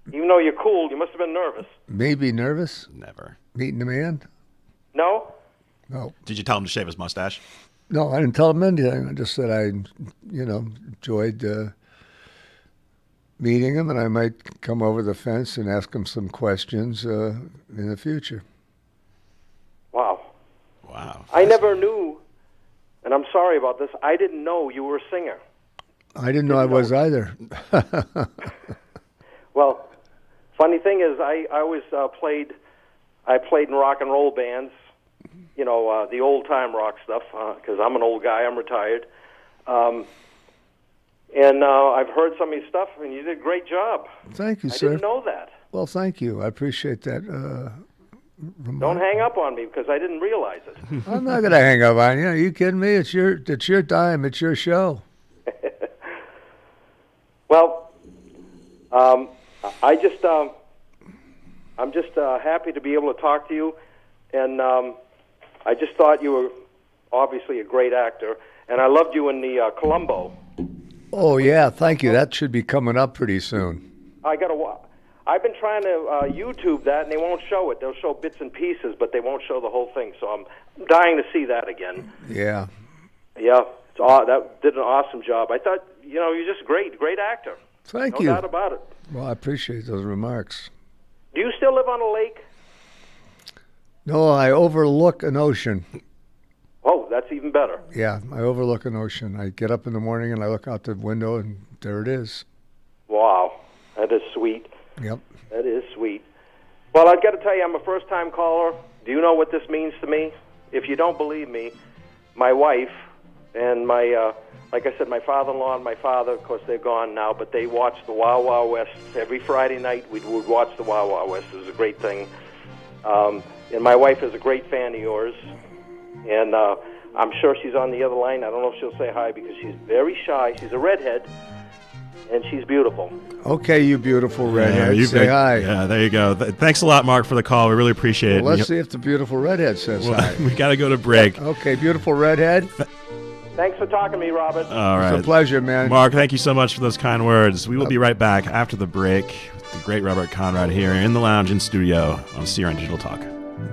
[SPEAKER 19] Even though you're cool, you must have been nervous.
[SPEAKER 6] Me be nervous?
[SPEAKER 5] Never.
[SPEAKER 6] Meeting the man?
[SPEAKER 19] No?
[SPEAKER 6] No.
[SPEAKER 5] Did you tell him to shave his mustache?
[SPEAKER 6] No, I didn't tell him anything. I just said I, enjoyed meeting him, and I might come over the fence and ask him some questions in the future.
[SPEAKER 19] Wow.
[SPEAKER 5] Wow.
[SPEAKER 19] I never knew, and I'm sorry about this, I didn't know you were a singer.
[SPEAKER 6] I didn't know I was either.
[SPEAKER 19] Well, funny thing is, I always played in rock and roll bands, the old-time rock stuff, because I'm an old guy, I'm retired. And I've heard some of your stuff, and you did a great job.
[SPEAKER 6] Thank you, sir.
[SPEAKER 19] I didn't know that.
[SPEAKER 6] Well, thank you. I appreciate that.
[SPEAKER 19] Don't hang up on me, because I didn't realize it.
[SPEAKER 6] I'm not going to hang up on you. Are you kidding me? It's your time. It's your show.
[SPEAKER 19] Well, I'm just happy to be able to talk to you, and I just thought you were obviously a great actor, and I loved you in the Columbo.
[SPEAKER 6] Oh, yeah, thank you. That should be coming up pretty soon.
[SPEAKER 19] I've been trying to YouTube that, and they won't show it. They'll show bits and pieces, but they won't show the whole thing, so I'm dying to see that again.
[SPEAKER 6] Yeah.
[SPEAKER 19] Yeah, that did an awesome job. I thought, you're just great actor.
[SPEAKER 6] Thank you.
[SPEAKER 19] No doubt about it.
[SPEAKER 6] Well, I appreciate those remarks.
[SPEAKER 19] Do you still live on a lake?
[SPEAKER 6] No, I overlook an ocean.
[SPEAKER 19] Oh, that's even better.
[SPEAKER 6] Yeah, I overlook an ocean. I get up in the morning and I look out the window, and there it is.
[SPEAKER 19] Wow, that is sweet.
[SPEAKER 6] Yep.
[SPEAKER 19] That is sweet. Well, I've got to tell you, I'm a first-time caller. Do you know what this means to me? If you don't believe me, my wife and my, like I said, my father-in-law and my father, of course, they're gone now, but they watched the Wild Wild West. Every Friday night, we would watch the Wild Wild West. It was a great thing. And my wife is a great fan of yours. And I'm sure she's on the other line. I don't know if she'll say hi because she's very shy. She's a redhead, and she's beautiful.
[SPEAKER 6] Okay, you beautiful redhead.
[SPEAKER 5] Yeah,
[SPEAKER 6] say hi.
[SPEAKER 5] Yeah, there you go. Thanks a lot, Mark, for the call. We really appreciate it.
[SPEAKER 6] Well, let's see if the beautiful redhead says hi.
[SPEAKER 5] We got to go to break.
[SPEAKER 6] Okay, beautiful redhead.
[SPEAKER 19] Thanks for talking to me, Robert.
[SPEAKER 5] All right.
[SPEAKER 6] It's a pleasure, man.
[SPEAKER 5] Mark, thank you so much for those kind words. We will be right back after the break with the great Robert Conrad here in the lounge in studio on CRN Digital Talk.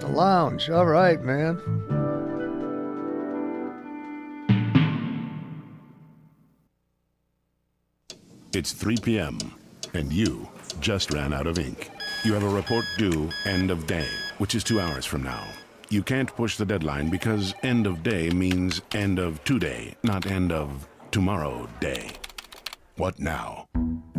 [SPEAKER 6] The lounge. All right, man.
[SPEAKER 20] It's 3 p.m., and you just ran out of ink. You have a report due end of day, which is 2 hours from now. You can't push the deadline because end of day means end of today, not end of tomorrow day. What now?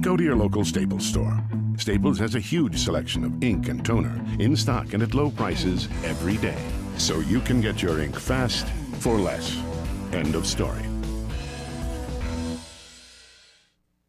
[SPEAKER 20] Go to your local Staples store. Staples has a huge selection of ink and toner in stock and at low prices every day. So you can get your ink fast for less. End of story.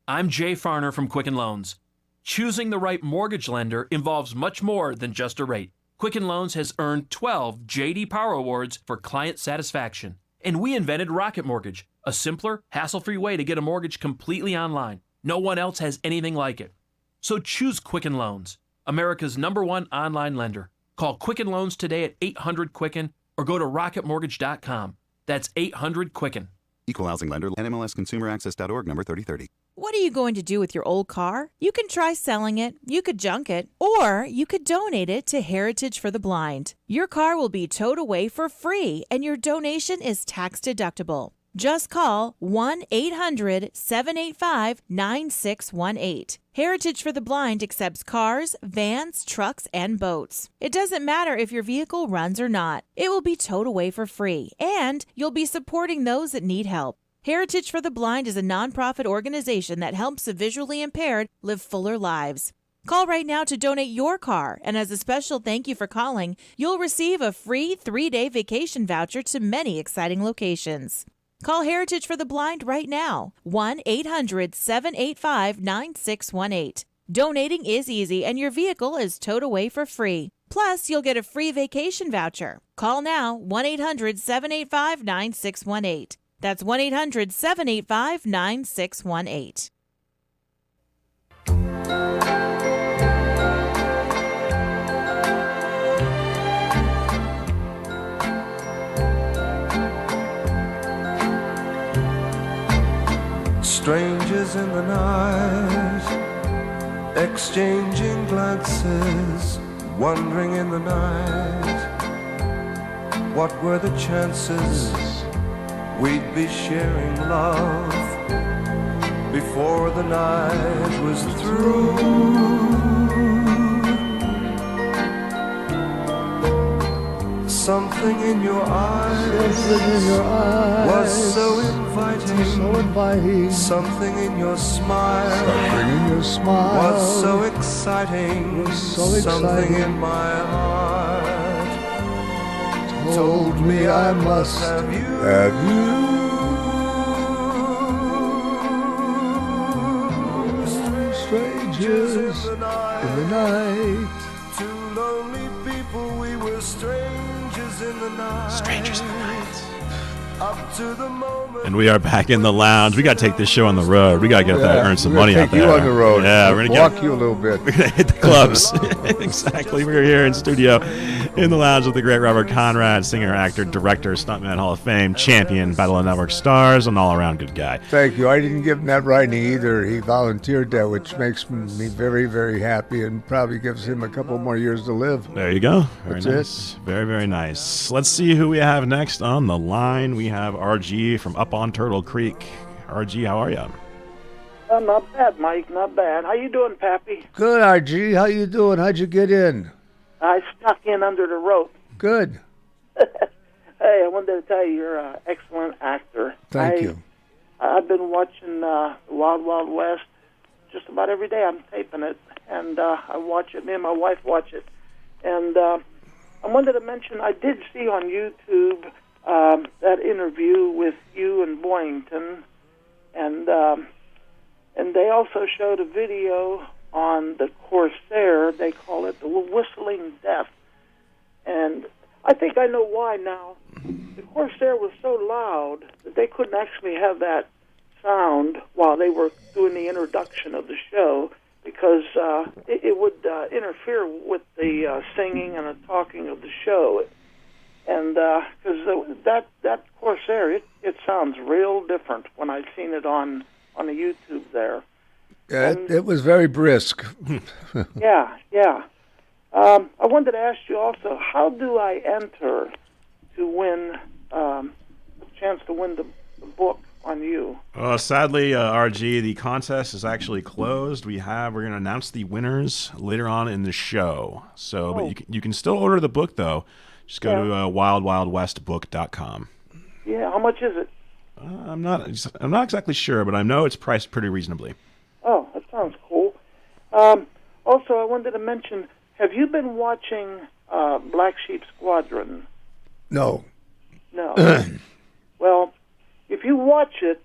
[SPEAKER 21] I'm Jay Farner from Quicken Loans. Choosing the right mortgage lender involves much more than just a rate. Quicken Loans has earned 12 J.D. Power Awards for client satisfaction. And we invented Rocket Mortgage, a simpler, hassle-free way to get a mortgage completely online. No one else has anything like it. So choose Quicken Loans, America's #1 online lender. Call Quicken Loans today at 800-QUICKEN or go to rocketmortgage.com. That's 800-QUICKEN.
[SPEAKER 22] Equal Housing Lender, NMLSConsumerAccess.org, number 3030.
[SPEAKER 23] What are you going to do with your old car? You can try selling it, you could junk it, or you could donate it to Heritage for the Blind. Your car will be towed away for free, and your donation is tax deductible. Just call 1-800-785-9618. Heritage for the Blind accepts cars, vans, trucks, and boats. It doesn't matter if your vehicle runs or not. It will be towed away for free, and you'll be supporting those that need help. Heritage for the Blind is a nonprofit organization that helps the visually impaired live fuller lives. Call right now to donate your car, and as a special thank you for calling, you'll receive a free 3-day vacation voucher to many exciting locations. Call Heritage for the Blind right now, 1-800-785-9618. Donating is easy, and your vehicle is towed away for free. Plus, you'll get a free vacation voucher. Call now, 1-800-785-9618. That's 1-800-785-9618.
[SPEAKER 1] Strangers in the night, exchanging glances, wandering in the night. What were the chances we'd be sharing love before the night was through? Something in your eyes was so inviting. Something in your smile was so exciting. Something in my heart told me I must have you. Strangers in the night. Two lonely people, we were strangers in the night.
[SPEAKER 5] Strangers in the night.
[SPEAKER 1] Up to the moment.
[SPEAKER 5] And we are back in the lounge. We got to take this show on the road. We got to get that, earn some money out there.
[SPEAKER 6] Take you on the road.
[SPEAKER 5] Yeah, we're gonna
[SPEAKER 6] walk you a little bit.
[SPEAKER 5] We're gonna hit the clubs. Exactly. We're here in studio in the lounge with the great Robert Conrad, singer, actor, director, stuntman, Hall of Fame, champion, Battle of Network stars, an all-around good guy.
[SPEAKER 6] Thank you. I didn't give him that writing either. He volunteered that, which makes me very, very happy and probably gives him a couple more years to live.
[SPEAKER 5] There you go. Very
[SPEAKER 6] That's
[SPEAKER 5] nice. Very, very nice. Let's see who we have next on the line. We have RG from up on Turtle Creek. RG, how are you?
[SPEAKER 2] Not bad, Mike. Not bad. How you doing, Pappy?
[SPEAKER 6] Good, RG. How you doing? How'd you get in?
[SPEAKER 2] I stuck in under the rope.
[SPEAKER 6] Good.
[SPEAKER 2] Hey, I wanted to tell you, you're an excellent actor.
[SPEAKER 6] Thank you.
[SPEAKER 2] I've been watching Wild Wild West just about every day. I'm taping it, and I watch it. Me and my wife watch it. And I wanted to mention, I did see on YouTube that interview with you and Boyington, and they also showed a video on the Corsair. They call it the Whistling Death, and I think I know why now. The Corsair was so loud that they couldn't actually have that sound while they were doing the introduction of the show, because it would interfere with the singing and the talking of the show. And because that Corsair, it sounds real different when I've seen it on the YouTube there.
[SPEAKER 6] Yeah, it was very brisk.
[SPEAKER 2] Yeah. I wanted to ask you also, how do I enter to win a chance to win the book on you?
[SPEAKER 5] Sadly, RG, the contest is actually closed. We're going to announce the winners later on in the show. So, but you can still order the book though. Just go to wildwildwestbook.com.
[SPEAKER 2] Yeah, how much is it?
[SPEAKER 5] I'm not exactly sure, but I know it's priced pretty reasonably.
[SPEAKER 2] Oh, that sounds cool. Also, I wanted to mention, have you been watching Black Sheep Squadron?
[SPEAKER 6] No.
[SPEAKER 2] Well, if you watch it,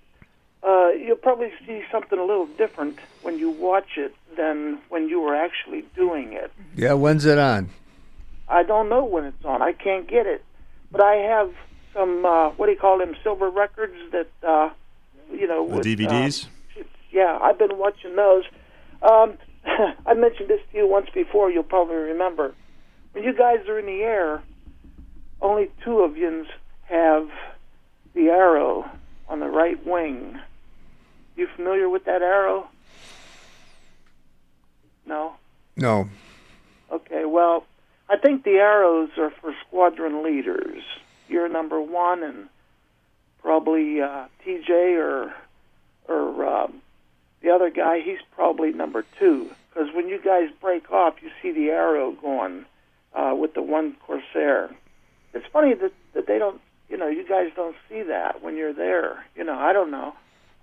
[SPEAKER 2] you'll probably see something a little different when you watch it than when you were actually doing it.
[SPEAKER 6] Yeah, when's it on?
[SPEAKER 2] I don't know when it's on. I can't get it. But I have some, what do you call them, silver records that, with,
[SPEAKER 5] DVDs?
[SPEAKER 2] Yeah, I've been watching those. I mentioned this to you once before, you'll probably remember. When you guys are in the air, only two of you have the arrow on the right wing. You familiar with that arrow? No?
[SPEAKER 6] No.
[SPEAKER 2] Okay, well, I think the arrows are for squadron leaders. You're number one, and probably TJ or the other guy, he's probably number two. Because when you guys break off, you see the arrow going with the one Corsair. It's funny that they don't, you guys don't see that when you're there. I don't know.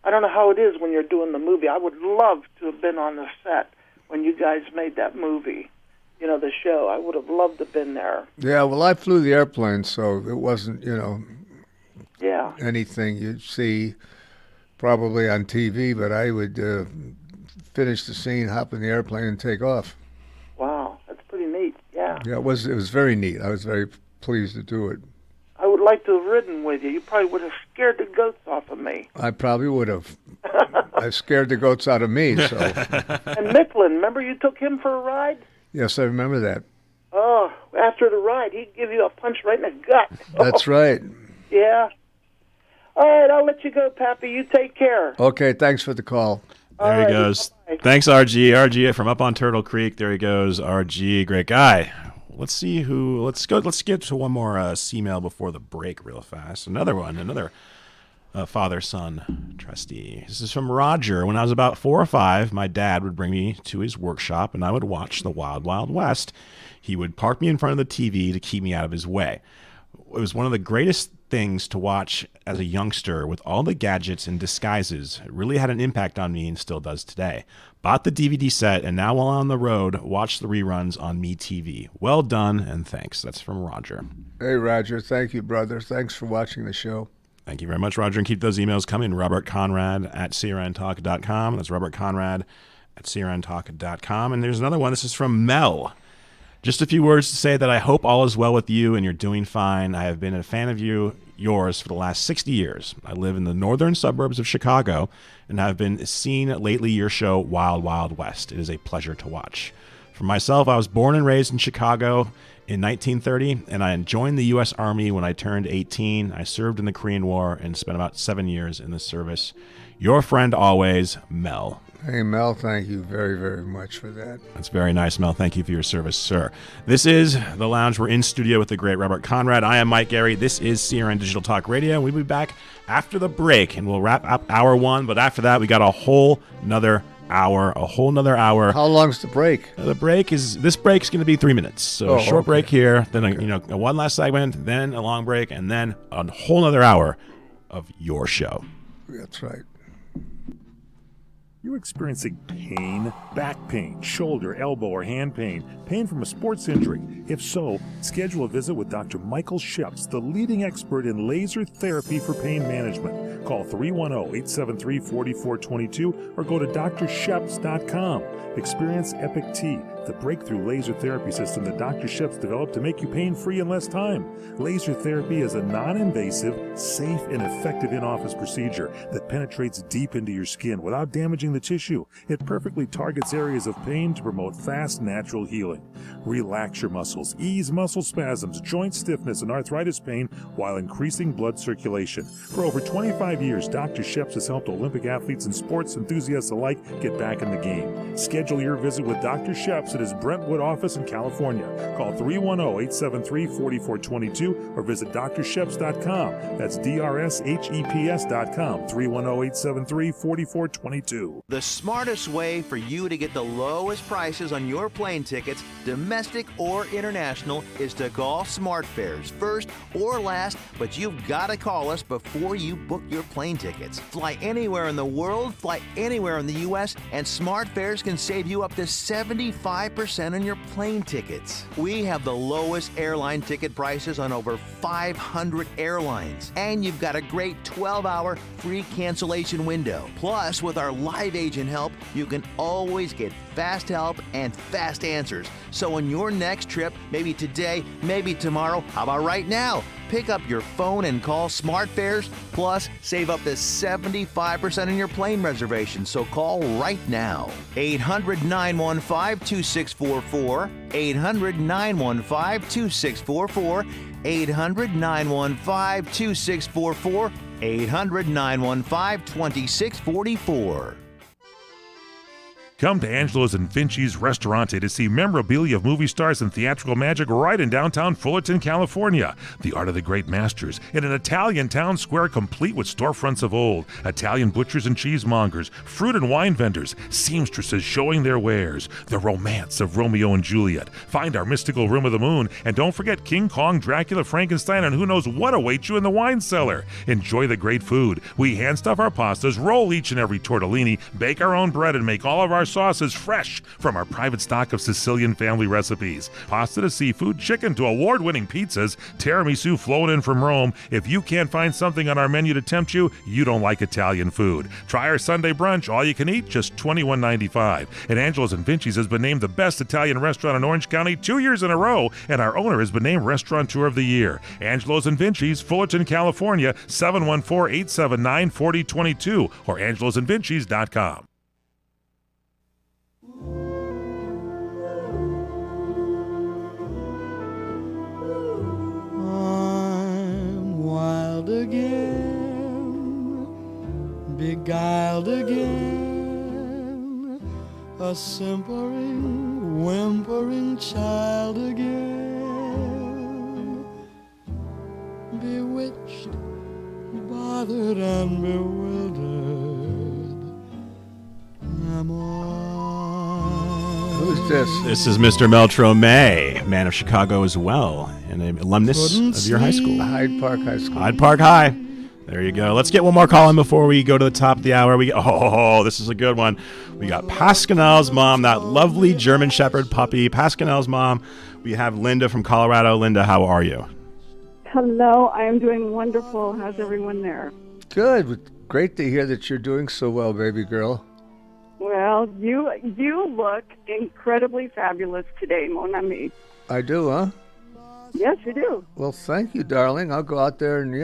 [SPEAKER 2] I don't know how it is when you're doing the movie. I would love to have been on the set when you guys made that movie. The show. I would have loved to have been there.
[SPEAKER 6] Yeah, well, I flew the airplane, so it wasn't,
[SPEAKER 2] yeah,
[SPEAKER 6] anything you'd see probably on TV, but I would finish the scene, hop in the airplane, and take off.
[SPEAKER 2] Wow, that's pretty neat, yeah.
[SPEAKER 6] Yeah, it was very neat. I was very pleased to do it.
[SPEAKER 2] I would like to have ridden with you. You probably would have scared the goats off of me.
[SPEAKER 6] I probably would have. I scared the goats out of me, so.
[SPEAKER 2] And Micklin, remember you took him for a ride?
[SPEAKER 6] Yes, I remember that.
[SPEAKER 2] Oh, after the ride, he'd give you a punch right in the gut.
[SPEAKER 6] That's right.
[SPEAKER 2] Yeah. All right, I'll let you go, Pappy. You take care.
[SPEAKER 6] Okay, thanks for the call.
[SPEAKER 5] There he goes. Thanks, RG. RG from up on Turtle Creek. There he goes. RG, great guy. Let's see who. Let's get to one more C-mail before the break, real fast. Another father-son trustee. This is from Roger. When I was about 4 or 5, my dad would bring me to his workshop, and I would watch the Wild Wild West. He would park me in front of the TV to keep me out of his way. It was one of the greatest things to watch as a youngster with all the gadgets and disguises. It really had an impact on me and still does today. Bought the DVD set, and now while on the road, watch the reruns on MeTV. Well done, and thanks. That's from Roger.
[SPEAKER 6] Hey, Roger. Thank you, brother. Thanks for watching the show.
[SPEAKER 5] Thank you very much, Roger, and keep those emails coming. Robert Conrad at crntalk.com. That's Robert Conrad at crntalk.com. And there's another one. This is from Mel. Just a few words to say that I hope all is well with you and you're doing fine. I have been a fan of yours for the last 60 years. I live in the northern suburbs of Chicago and have been seeing lately your show, Wild Wild West. It is a pleasure to watch. For myself, I was born and raised in Chicago in 1930, and I joined the U.S. Army when I turned 18. I served in the Korean War and spent about 7 years in the service. Your friend always, Mel.
[SPEAKER 6] Hey, Mel, thank you very, very much for that.
[SPEAKER 5] That's very nice, Mel. Thank you for your service, sir. This is The Lounge. We're in studio with the great Robert Conrad. I am Mike Gary. This is CRN Digital Talk Radio. We'll be back after the break, and we'll wrap up hour 1. But after that, we got a whole nother hour. How
[SPEAKER 6] long's the break?
[SPEAKER 5] This break's going to be 3 minutes. So a short break here, then a one last segment, then a long break, and then a whole nother hour of your show.
[SPEAKER 6] That's right.
[SPEAKER 4] You experiencing pain, back pain, shoulder, elbow, or hand pain from a sports injury? If so, schedule a visit with Dr. Michael Sheps, the leading expert in laser therapy for pain management. Call 310-873-4422 or go to drsheps.com. Experience Epic T, the breakthrough laser therapy system that Dr. Sheps developed to make you pain-free in less time. Laser therapy is a non-invasive, safe, and effective in-office procedure that penetrates deep into your skin without damaging the tissue. It perfectly targets areas of pain to promote fast, natural healing. Relax your muscles, ease muscle spasms, joint stiffness, and arthritis pain while increasing blood circulation. For over 25 years, Dr. Sheps has helped Olympic athletes and sports enthusiasts alike get back in the game. Schedule your visit with Dr. Sheps at his Brentwood office in California. Call 310-873-4422 or visit drsheps.com. That's DRSHEPS.com. 310-873-4422.
[SPEAKER 3] The smartest way for you to get the lowest prices on your plane tickets, domestic or international, is to call SmartFares. First or last, but you've got to call us before you book your plane tickets. Fly anywhere in the world, fly anywhere in the U.S., and SmartFares can save you up to 75% on your plane tickets. We have the lowest airline ticket prices on over 500 airlines, and you've got a great 12-hour free cancellation window. Plus, with our live agent help, you can always get fast help and fast answers. So on your next trip, maybe today, maybe tomorrow, how about right now? Pick up your phone and call SmartFares, plus save up to 75% on your plane reservation. So call right now. 800-915-2644, 800-915-2644, 800-915-2644, 800-915-2644.
[SPEAKER 4] Come to Angelo's and Vinci's Restaurante to see memorabilia of movie stars and theatrical magic right in downtown Fullerton, California. The Art of the Great Masters in an Italian town square complete with storefronts of old, Italian butchers and cheesemongers, fruit and wine vendors, seamstresses showing their wares, the romance of Romeo and Juliet. Find our mystical Room of the Moon, and don't forget King Kong, Dracula, Frankenstein, and who knows what awaits you in the wine cellar. Enjoy the great food. We hand stuff our pastas, roll each and every tortellini, bake our own bread, and make all of our sauces fresh from our private stock of Sicilian family recipes. Pasta to seafood, chicken to award-winning pizzas, tiramisu flown in from Rome. If you can't find something on our menu to tempt you, you don't like Italian food. Try our Sunday brunch, all you can eat, just $21.95. And Angelo's and Vinci's has been named the best Italian restaurant in Orange County 2 years in a row, and our owner has been named Restaurateur of the Year. Angelo's and Vinci's, Fullerton, California, 714-879-4022 or angelosandvinci's.com.
[SPEAKER 7] I'm wild again.
[SPEAKER 1] beguiled again, a simpering, whimpering child again, bewitched, bothered and bewildered. Am I?
[SPEAKER 6] Who's this?
[SPEAKER 5] This is Mr. Meltro May, man of Chicago as well, and an alumnus of your high school.
[SPEAKER 6] Hyde Park High School.
[SPEAKER 5] Hyde Park High. There you go. Let's get one more call in before we go to the top of the hour. This is a good one. We got Pascal's mom, that lovely German Shepherd puppy. Pascal's mom. We have Linda from Colorado. Linda, how are you?
[SPEAKER 7] Hello, I am doing wonderful. How's everyone there?
[SPEAKER 6] Good. Great to hear that you're doing so well, baby girl.
[SPEAKER 7] Well, you look incredibly fabulous today, mon ami.
[SPEAKER 6] I do, huh?
[SPEAKER 7] Yes, you do.
[SPEAKER 6] Well, thank you, darling. I'll go out there and,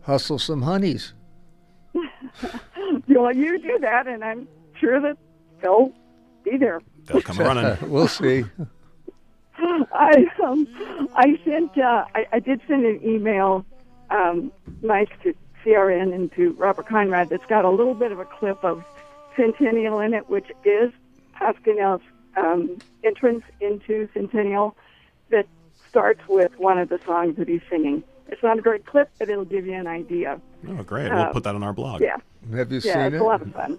[SPEAKER 6] hustle some honeys.
[SPEAKER 7] Well, you do that, and I'm sure that they'll be there.
[SPEAKER 5] They'll come running.
[SPEAKER 6] We'll see.
[SPEAKER 7] I did send an email, nice to CRN and to Robert Conrad, that's got a little bit of a clip of Centennial in it, which is Pascal's entrance into Centennial, that starts with one of the songs that he's singing. It's not a great clip, but it'll give you an idea.
[SPEAKER 5] Oh, great. We'll put that on our blog.
[SPEAKER 7] Yeah.
[SPEAKER 6] Have you seen it?
[SPEAKER 7] Yeah, it's a lot of fun.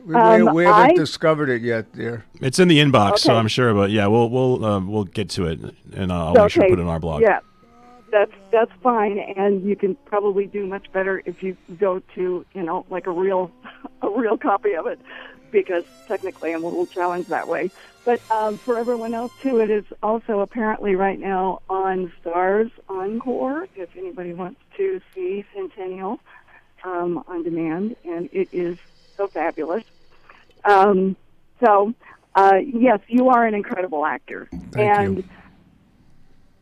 [SPEAKER 6] We haven't discovered it yet, dear.
[SPEAKER 5] It's in the inbox, so
[SPEAKER 7] Okay.
[SPEAKER 5] I'm sure. But yeah, we'll get to it, and I'll make sure to put it on our blog.
[SPEAKER 7] Yeah, that's fine, and you can probably do much better if you go to like a real copy of it, because technically I'm a little challenged that way. But for everyone else too, it is also apparently right now on Stars Encore. If anybody wants to see Centennial on demand, and it is so fabulous. Yes, you are an incredible actor.
[SPEAKER 6] Thank you.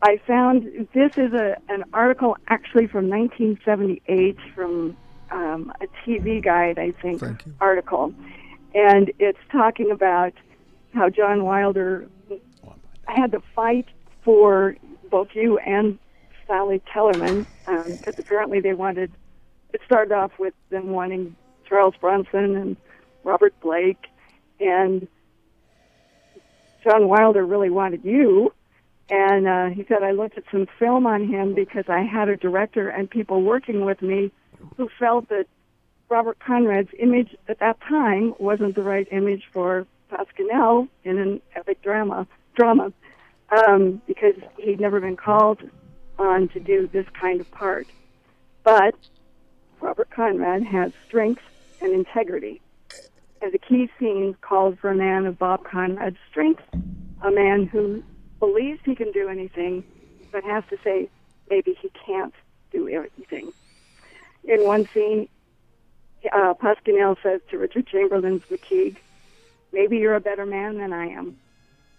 [SPEAKER 7] I found this is an article actually from 1978 from a TV Guide, I think, article. And it's talking about how John Wilder had to fight for both you and Sally Kellerman, because apparently it started off with them wanting Charles Bronson and Robert Blake, and John Wilder really wanted you. And he said, I looked at some film on him because I had a director and people working with me who felt that Robert Conrad's image at that time wasn't the right image for Pascal in an epic drama, because he'd never been called on to do this kind of part. But Robert Conrad has strength and integrity. And the key scene called for a man of Bob Conrad's strength, a man who believes he can do anything, but has to say maybe he can't do anything. In one scene, Pascal says to Richard Chamberlain's McKeague, maybe you're a better man than I am.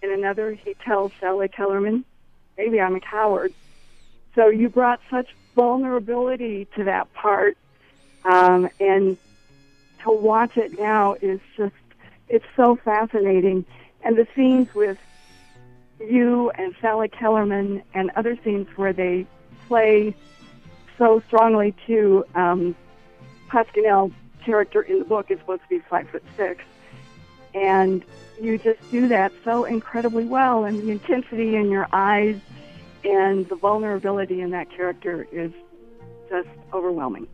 [SPEAKER 7] In another, he tells Sally Kellerman, maybe I'm a coward. So you brought such vulnerability to that part, and to watch it now is just, it's so fascinating. And the scenes with you and Sally Kellerman and other scenes where they play so strongly to Pascal's character in the book is supposed to be 5'6", and you just do that so incredibly well, and the intensity in your eyes and the vulnerability in that character is just overwhelming.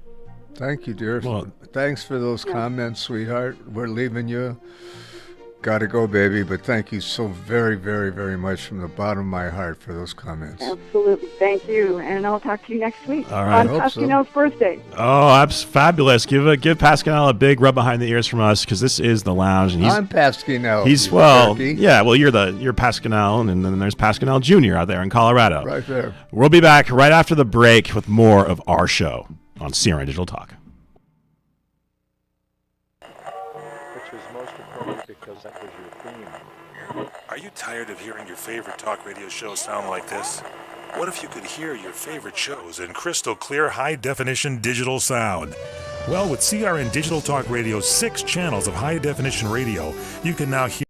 [SPEAKER 6] Thank you, dear. Well, thanks for those comments, sweetheart. We're leaving you. Gotta go, baby, but thank you so very, very, very much from the bottom of my heart for those comments.
[SPEAKER 7] Absolutely. Thank you, and I'll talk to you next week
[SPEAKER 5] All right.
[SPEAKER 7] on Pascal's birthday.
[SPEAKER 5] Oh, that's fabulous. Give Pascal a big rub behind the ears from us, because this is the Lounge. And
[SPEAKER 6] I'm Pascal.
[SPEAKER 5] You're Pascal, and then there's Pascal Jr. out there in Colorado.
[SPEAKER 6] Right there.
[SPEAKER 5] We'll be back right after the break with more of our show on CRN Digital Talk.
[SPEAKER 4] Are you tired of hearing your favorite talk radio shows sound like this? What if you could hear your favorite shows in crystal clear, high-definition digital sound? Well, with CRN Digital Talk Radio's 6 channels of high-definition radio, you can now hear